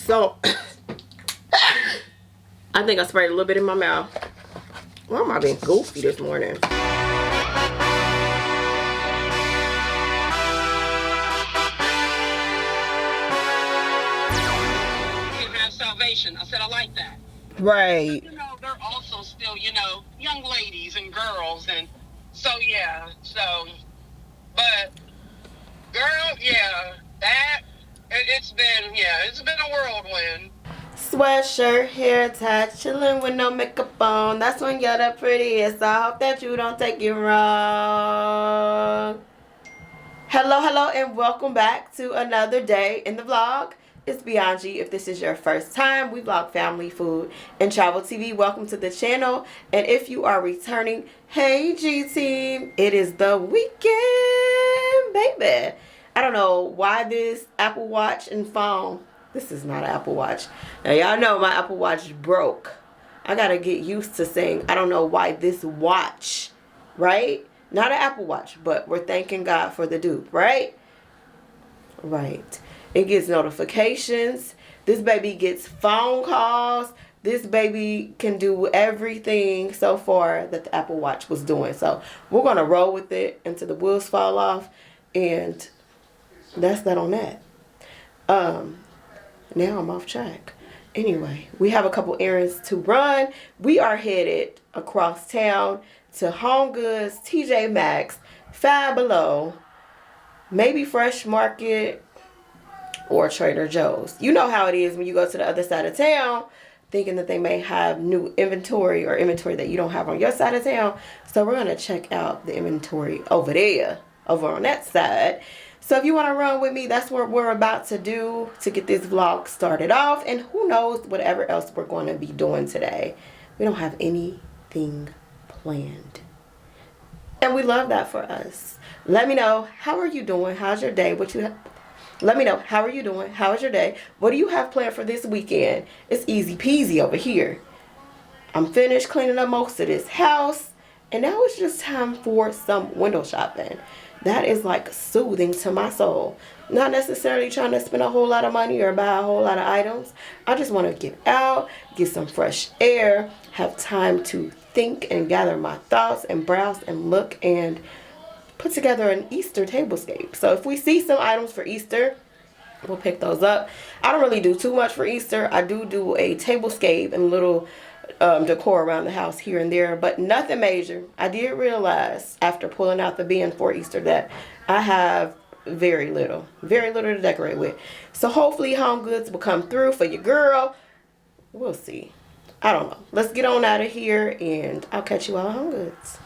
So I think I sprayed a little bit in my mouth. Why am I being goofy this morning? Salvation. I said I like that. Right. You know, they're also still, you know, young ladies and girls, and so yeah. So, but girl, yeah, that it's been a whirlwind. Sweatshirt, hair tied, chilling with no makeup on. That's when you're the prettiest. I hope that you don't take it wrong. Hello, and welcome back to another day in the vlog. It's Bianji. If this is your first time, we vlog family, food, and travel TV. Welcome to the channel. And if you are returning, hey G team, it is the weekend, baby. I don't know why this Apple Watch and phone. This is not an Apple Watch. Now y'all know my Apple Watch broke. I gotta get used to saying I don't know why this watch, right? Not an Apple Watch, but we're thanking God for the dupe, right? Right. It gets notifications. This baby gets phone calls. This baby can do everything so far that the Apple Watch was doing. So we're going to roll with it until the wheels fall off. And that's that on that. Now I'm off track. Anyway, we have a couple errands to run. We are headed across town to Home Goods, TJ Maxx, Five Below, maybe Fresh Market, or Trader Joe's. You know how it is when you go to the other side of town thinking that they may have new inventory or inventory that you don't have on your side of town. So we're going to check out the inventory over there, over on that side. So if you want to run with me, that's what we're about to do to get this vlog started off. And who knows whatever else we're going to be doing today. We don't have anything planned. And we love that for us. Let me know, how are you doing? How's your day? Let me know, how are you doing? How was your day? What do you have planned for this weekend? It's easy peasy over here. I'm finished cleaning up most of this house. And now it's just time for some window shopping. That is like soothing to my soul. Not necessarily trying to spend a whole lot of money or buy a whole lot of items. I just want to get out, get some fresh air, have time to think and gather my thoughts and browse and look and put together an Easter tablescape. So if we see some items for Easter, we'll pick those up. I don't really do too much for Easter. I do a tablescape and little decor around the house here and there, but nothing major. I did realize after pulling out the bin for Easter that I have very little to decorate with. So hopefully Home Goods will come through for your girl. We'll see. I don't know. Let's get on out of here and I'll catch you all at Home Goods.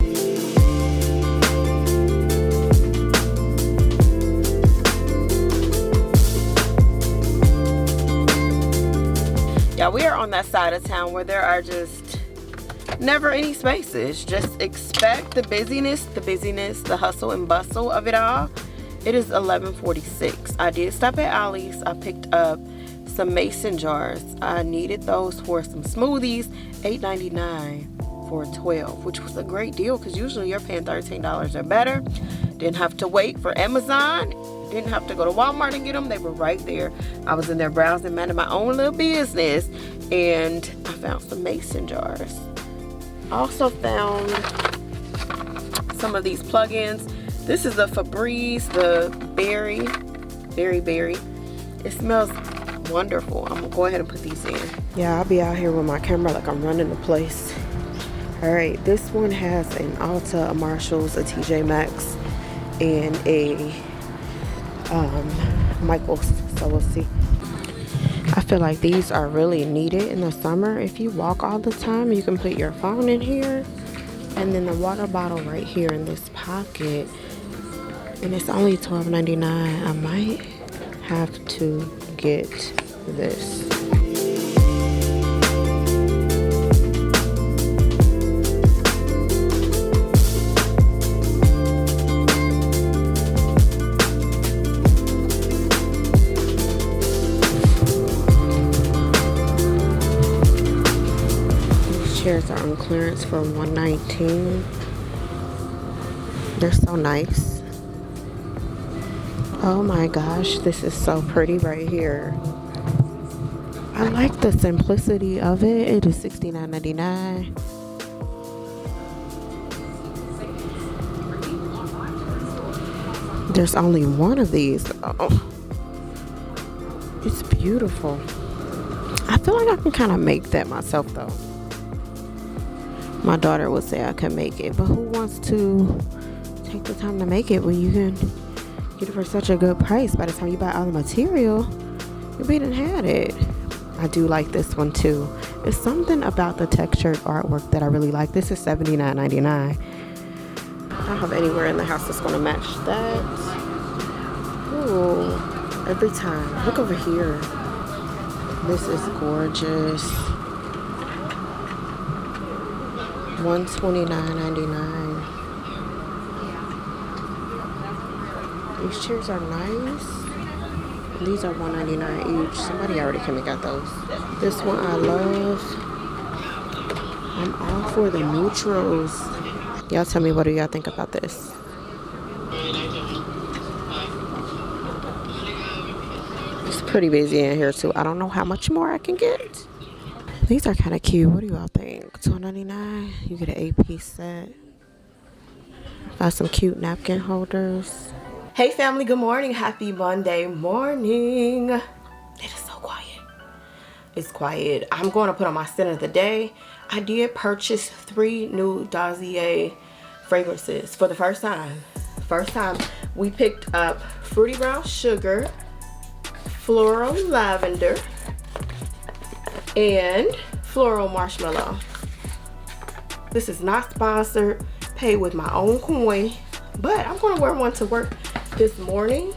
Yeah, we are on that side of town where there are just never any spaces. Just expect the busyness, the hustle and bustle of it all. It is 11:46. I did stop at Ollie's. I picked up some mason jars. I needed those for some smoothies. $8.99 for 12, which was a great deal because usually you're paying $13 or better. Didn't have to wait for Amazon. Didn't have to go to Walmart and get them. They were right there. I was in there browsing, minding my own little business, and I found some mason jars. I also found some of these plug-ins. This is the Febreze, the berry. It smells wonderful. I'm gonna go ahead and put these in. Yeah, I'll be out here with my camera like I'm running the place. All right, this one has an Ulta, a Marshalls, a TJ Maxx, and a Michael's, so we'll see. I feel like these are really needed in the summer. If you walk all the time, you can put your phone in here, and then the water bottle right here in this pocket, and it's only $12.99. I might have to get this. Chairs are on clearance for $119. They're so nice. Oh my gosh, this is so pretty right here. I like the simplicity of it. It is $69.99. There's only one of these. Oh, it's beautiful. I feel like I can kind of make that myself though. My daughter would say I could make it, but who wants to take the time to make it when you can get it for such a good price? By the time you buy all the material, you'll be done had it. I do like this one too. It's something about the textured artwork that I really like. This is $79.99. I don't have anywhere in the house that's gonna match that. Ooh, every time. Look over here. This is gorgeous. $129.99. These chairs are nice. These are $199 each. Somebody already came and got those. This one I love. I'm all for the neutrals. Y'all tell me, what do y'all think about this? It's pretty busy in here too. I don't know how much more I can get. These are kind of cute. What do y'all think? $2.99. You get an 8-piece set. Got some cute napkin holders. Hey family, good morning. Happy Monday morning. It is so quiet. It's quiet. I'm going to put on my scent of the day. I did purchase 3 new Dossier fragrances for the first time. We picked up Fruity Brown Sugar, Floral Lavender, and Floral Marshmallow. This is not sponsored, paid with my own coin, but I'm going to wear one to work this morning.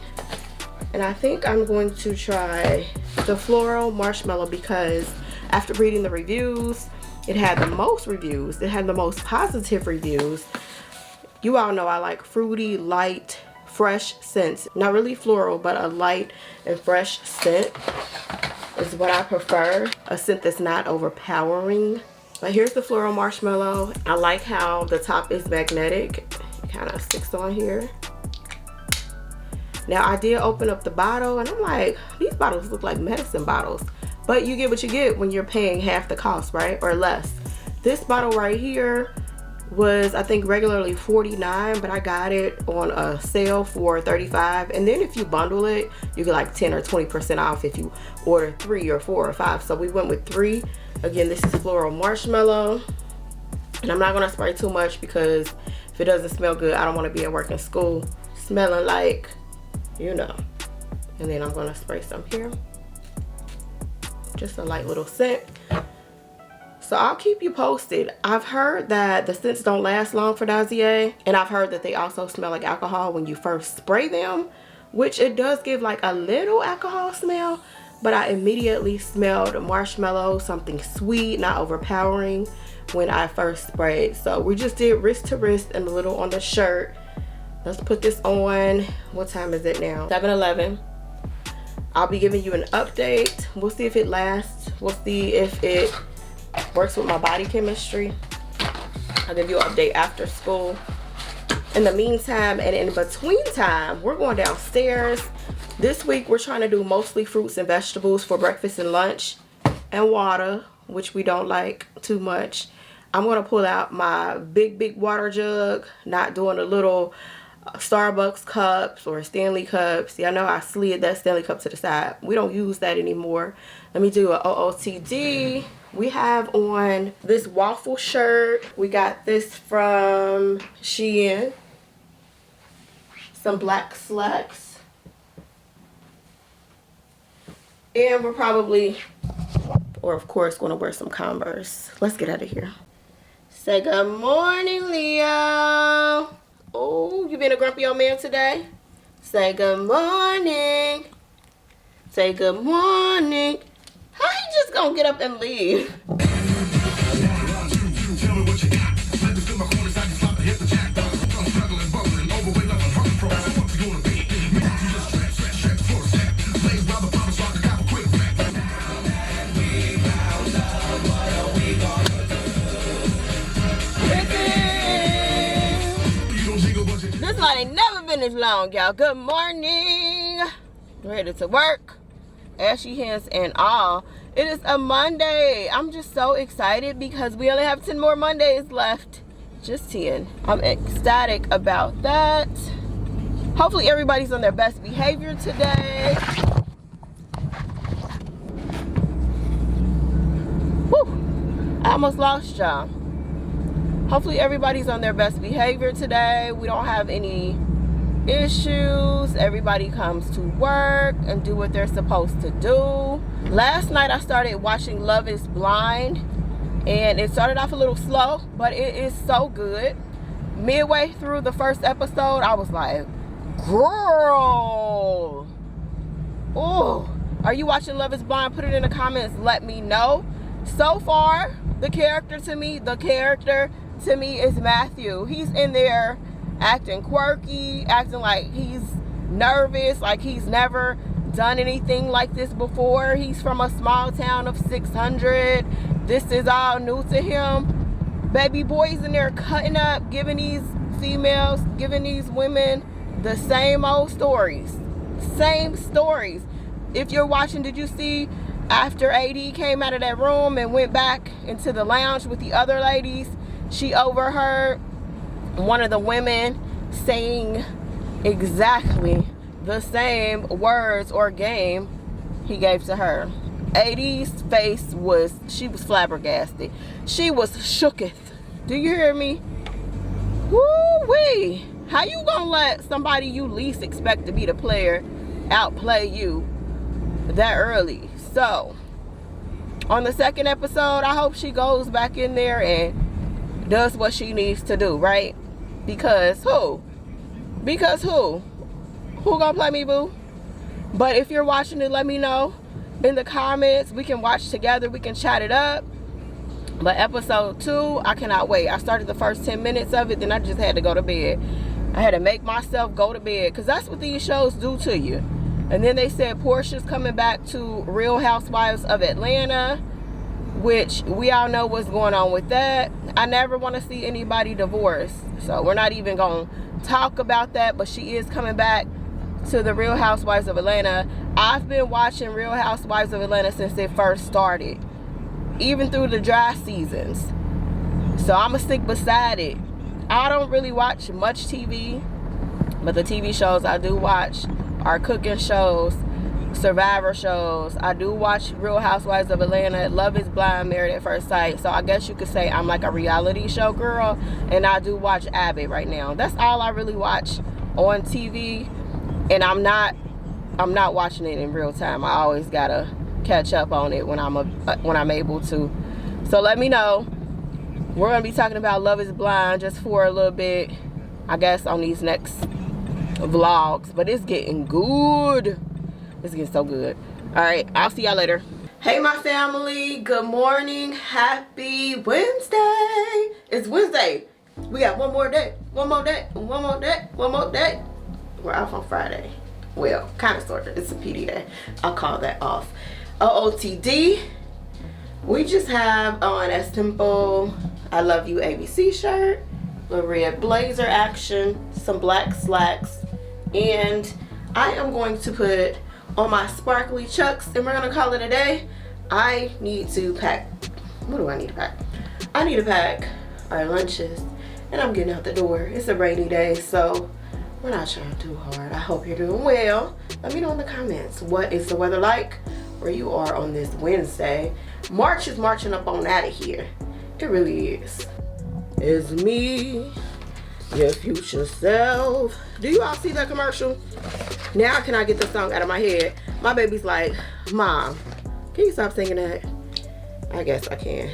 And I think I'm going to try the Floral Marshmallow because after reading the reviews, it had the most reviews. It had the most positive reviews. You all know I like fruity, light, fresh scents. Not really floral, but a light and fresh scent is what I prefer. A scent that's not overpowering. But here's the Floral Marshmallow. I like how the top is magnetic. It kind of sticks on here. Now I did open up the bottle and I'm like, these bottles look like medicine bottles. But you get what you get when you're paying half the cost, right? Or less. This bottle right here was, I think, regularly $49, but I got it on a sale for $35. And then if you bundle it, you get like 10 or 20% off if you order 3 or 4 or 5. So we went with 3. Again, this is Floral Marshmallow. And I'm not gonna spray too much because if it doesn't smell good, I don't wanna be at work and school smelling like, you know. And then I'm gonna spray some here. Just a light little scent. So I'll keep you posted. I've heard that the scents don't last long for Dossier, and I've heard that they also smell like alcohol when you first spray them, which it does give like a little alcohol smell, but I immediately smelled marshmallow, something sweet, not overpowering when I first sprayed. So we just did wrist to wrist and a little on the shirt. Let's put this on. What time is it now? 7:11. I'll be giving you an update. We'll see if it lasts. We'll see if it works with my body chemistry. I'll give you an update after school. In the meantime and in between time, we're going downstairs. This week we're trying to do mostly fruits and vegetables for breakfast and lunch, and water, which we don't like too much. I'm going to pull out my big water jug, not doing a little Starbucks cups or Stanley cups. Yeah, I know I slid that Stanley cup to the side. We don't use that anymore. Let me do an OOTD. We have on this waffle shirt. We got this from Shein. Some black slacks. And we're probably, or of course, going to wear some Converse. Let's get out of here. Say good morning, Leo. Oh, you been a grumpy old man today? Say good morning. Say good morning. How you just gonna get up and leave? This line ain't never been as long, y'all. Good morning. Ready to work. ashy hands and all. It is a Monday. I'm just so excited because we only have 10 more Mondays left. Just 10. I'm ecstatic about that. Hopefully everybody's on their best behavior today. Whew, I almost lost y'all. Hopefully everybody's on their best behavior today. We don't have any issues. Everybody comes to work and do what they're supposed to do. Last night I started watching Love is Blind, and it started off a little slow, but it is so good. Midway through the first episode, I was like, girl, oh, are you watching Love is Blind? Put it in the comments, let me know. So far, the character to me is Matthew. He's in there acting quirky, acting like he's nervous, like he's never done anything like this before. He's from a small town of 600. This is all new to him. Baby boy's in there cutting up, giving these females, giving these women the same old stories. Same stories. If you're watching, did you see after AD came out of that room and went back into the lounge with the other ladies, she overheard one of the women saying exactly the same words or game he gave to her. AD's face was, she was flabbergasted. She was shooketh. Do you hear me? Woo-wee. How you gonna let somebody you least expect to be the player outplay you that early? So, on the second episode, I hope she goes back in there and does what she needs to do, right? Because who? Because who? Who gonna play me, boo? But if you're watching it, let me know in the comments. We can watch together. We can chat it up. But episode 2, I cannot wait. I started the first 10 minutes of it, then I just had to go to bed. I had to make myself go to bed because that's what these shows do to you. And then they said Portia's coming back to Real Housewives of Atlanta, which we all know what's going on with that. I never want to see anybody divorced, so we're not even going to talk about that. But she is coming back to the Real Housewives of Atlanta. I've been watching Real Housewives of Atlanta since it first started, even through the dry seasons. So I'm going to stick beside it. I don't really watch much TV, but the TV shows I do watch are cooking shows, survivor shows. I do watch Real Housewives of Atlanta, Love is Blind, Married at First Sight. So I guess you could say I'm like a reality show girl, and I do watch Abbott right now. That's all I really watch on TV, and I'm not watching it in real time. I always gotta catch up on it when I'm able to. So let me know. We're gonna be talking about Love is Blind just for a little bit, I guess, on these next vlogs. But it's getting good. It's getting so good. All right, I'll see y'all later. Hey, my family. Good morning. Happy Wednesday. It's Wednesday. We got one more day. One more day. One more day. One more day. We're off on Friday. Well, kind of, sort of. It's a PD day. I'll call that off. OOTD. We just have on a simple I Love You ABC shirt, a red blazer action, some black slacks, and I am going to put on my sparkly chucks, and we're gonna call it a day. I need to pack. What do I need to pack? I need to pack our lunches, and I'm getting out the door. It's a rainy day, so we're not trying too hard. I hope you're doing well. Let me know in the comments, what is the weather like where you are on this Wednesday? March is marching up on out of here. It really is. It's me, your future self. Do you all see that commercial? Now can I get the song out of my head? My baby's like, Mom, can you stop singing that? I guess I can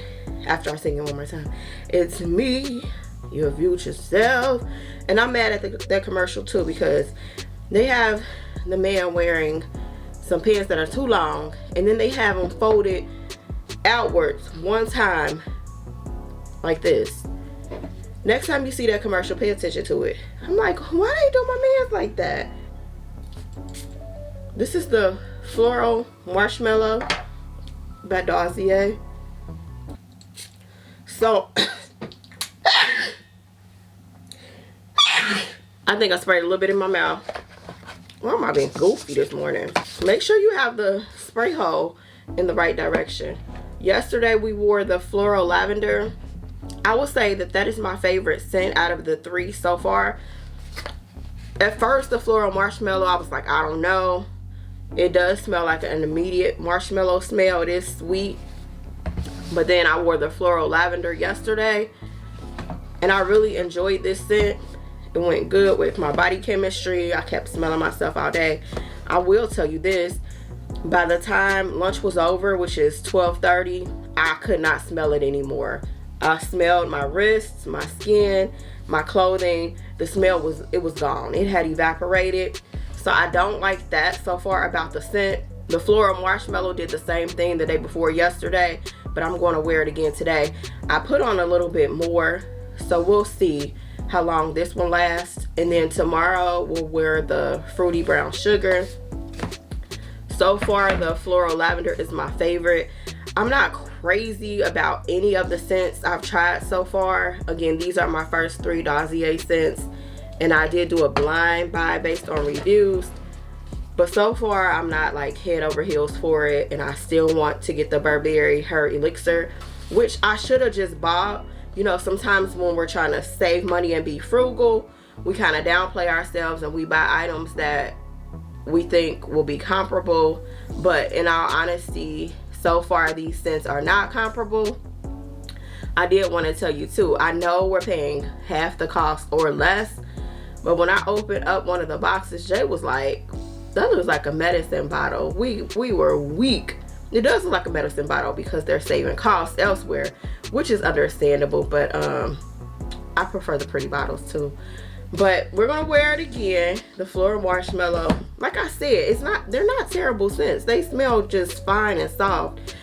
after I sing it one more time. It's me, your future self. And I'm mad at that commercial too, because they have the man wearing some pants that are too long, and then they have them folded outwards one time like this. Next time you see that commercial, pay attention to it. I'm like, why they do my man's like that? This is the Floral Marshmallow by Dossier. So I think I sprayed a little bit in my mouth. Why am I being goofy this morning? Make sure you have the spray hole in the right direction. Yesterday we wore the floral lavender. I will say that that is my favorite scent out of the 3 so far. At first, the floral marshmallow, I was like, I don't know. It does smell like an immediate marshmallow smell. It is sweet. But then I wore the floral lavender yesterday, and I really enjoyed this scent. It went good with my body chemistry. I kept smelling myself all day. I will tell you this. By the time lunch was over, which is 12:30, I could not smell it anymore. I smelled my wrists, my skin, my clothing. The smell was gone. It had evaporated. So I don't like that so far about the scent. The floral marshmallow did the same thing the day before yesterday, but I'm going to wear it again today. I put on a little bit more, so we'll see how long this one lasts. And then tomorrow we'll wear the fruity brown sugar. So far, the floral lavender is my favorite. I'm not crazy about any of the scents I've tried so far. Again, these are my first 3 Dossier scents, and I did do a blind buy based on reviews. But so far, I'm not like head over heels for it, and I still want to get the Burberry Her Elixir, which I should have just bought. You know, sometimes when we're trying to save money and be frugal, we kind of downplay ourselves and we buy items that we think will be comparable. But in all honesty, so far these scents are not comparable. I did want to tell you too, I know we're paying half the cost or less, but when I opened up one of the boxes, Jay was like, that looks like a medicine bottle. We were weak. It does look like a medicine bottle because they're saving costs elsewhere, which is understandable, but I prefer the pretty bottles too. But we're gonna wear it again, the floral marshmallow. Like I said, they're not terrible scents. They smell just fine and soft.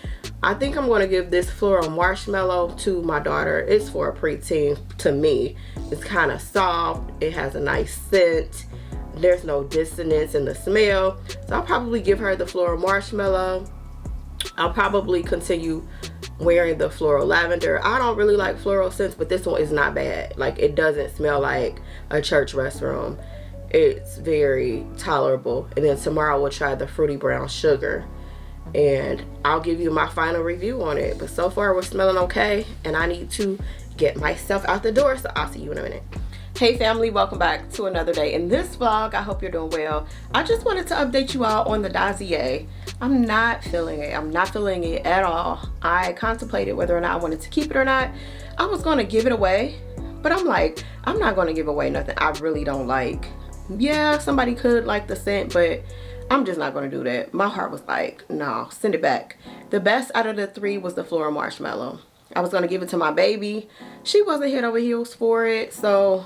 I think I'm gonna give this floral marshmallow to my daughter. It's for a preteen to me. It's kind of soft, it has a nice scent. There's no dissonance in the smell. So I'll probably give her the floral marshmallow. I'll probably continue wearing the floral lavender. I don't really like floral scents, but this one is not bad. Like, it doesn't smell like a church restroom. It's very tolerable. And then tomorrow we'll try the fruity brown sugar, and I'll give you my final review on it. But so far we're smelling okay, and I need to get myself out the door, so I'll see you in a minute. Hey family, welcome back to another day in this vlog. I hope you're doing well. I just wanted to update you all on the Dossier. I'm not feeling it. I'm not feeling it at all. I contemplated whether or not I wanted to keep it or not. I was going to give it away, but I'm like, I'm not going to give away nothing I really don't like. Yeah, somebody could like the scent, but I'm just not going to do that. My heart was like, no, send it back. The best out of the 3 was the floral marshmallow. I was going to give it to my baby. She wasn't head over heels for it, so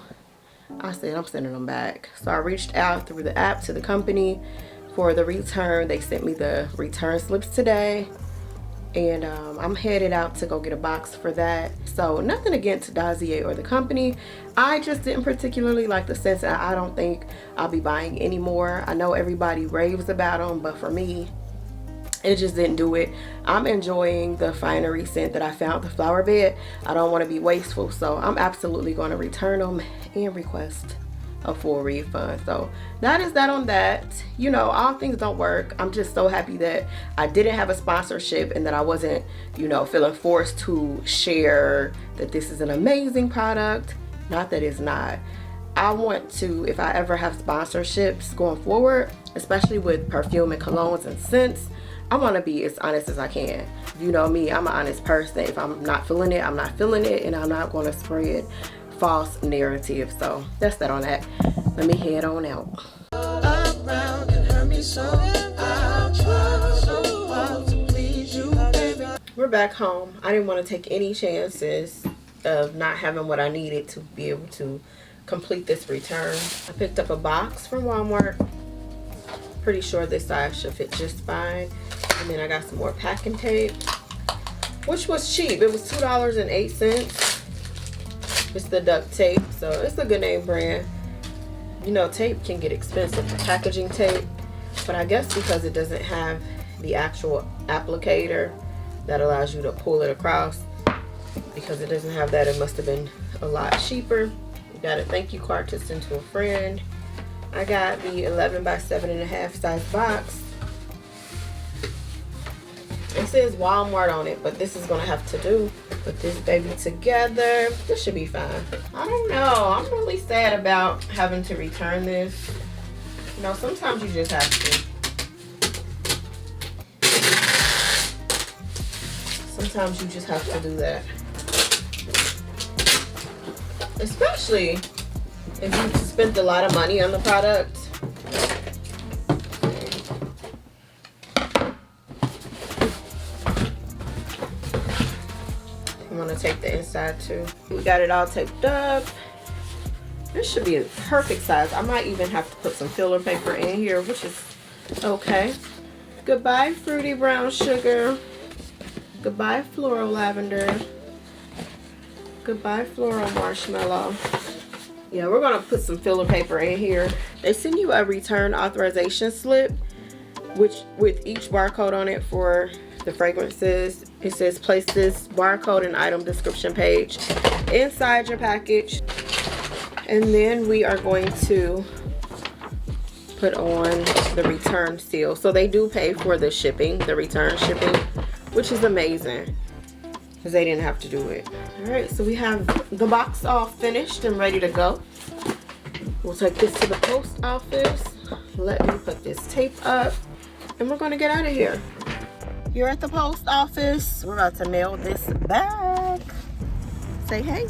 I said I'm sending them back. So I reached out through the app to the company for the return. They sent me the return slips today, and I'm headed out to go get a box for that. So nothing against Dossier or the company. I just didn't particularly like the scents, and I don't think I'll be buying anymore. I know everybody raves about them, but for me, it just didn't do it. I'm enjoying the finery scent that I found, the flower bed. I don't want to be wasteful, so I'm absolutely going to return them and request a full refund. So that is that on that. You know, all things don't work. I'm just so happy that I didn't have a sponsorship and that I wasn't, you know, feeling forced to share that this is an amazing product. Not that it's not. I want to, if I ever have sponsorships going forward, especially with perfume and colognes and scents, I want to be as honest as I can. You know me, I'm an honest person. If I'm not feeling it, I'm not feeling it, and I'm not going to spread false narrative. So that's that on that. Let me head on out. We're back home. I didn't want to take any chances of not having what I needed to be able to complete this return. I picked up a box from Walmart. Pretty sure this size should fit just fine. And then I got some more packing tape, which was cheap. It was $2.08. It's the duct tape, so it's a good name brand. You know, tape can get expensive, the packaging tape, but I guess because it doesn't have the actual applicator that allows you to pull it across, because it doesn't have that, it must have been a lot cheaper. You got a thank you card to send to a friend. I got the 11 by 7.5 size box. It says Walmart on it, but this is gonna have to do. Put this baby together. This should be fine. I don't know. I'm really sad about having to return this. You know, sometimes you just have to. Sometimes you just have to do that. Especially if you spent a lot of money on the product. I'm gonna take the inside too. We got it all taped up. This should be a perfect size. I might even have to put some filler paper in here, which is okay. Goodbye, fruity brown sugar. Goodbye, floral lavender. Goodbye, floral marshmallow. Yeah, we're gonna put some filler paper in here. They send you a return authorization slip, which with each barcode on it for the fragrances. It says place this barcode and item description page inside your package. And then we are going to put on the return seal. So they do pay for the shipping, the return shipping, which is amazing because they didn't have to do it. All right, so we have the box all finished and ready to go. We'll take this to the post office. Let me put this tape up and we're gonna get out of here. You're at the post office. We're about to mail this back. Say hey.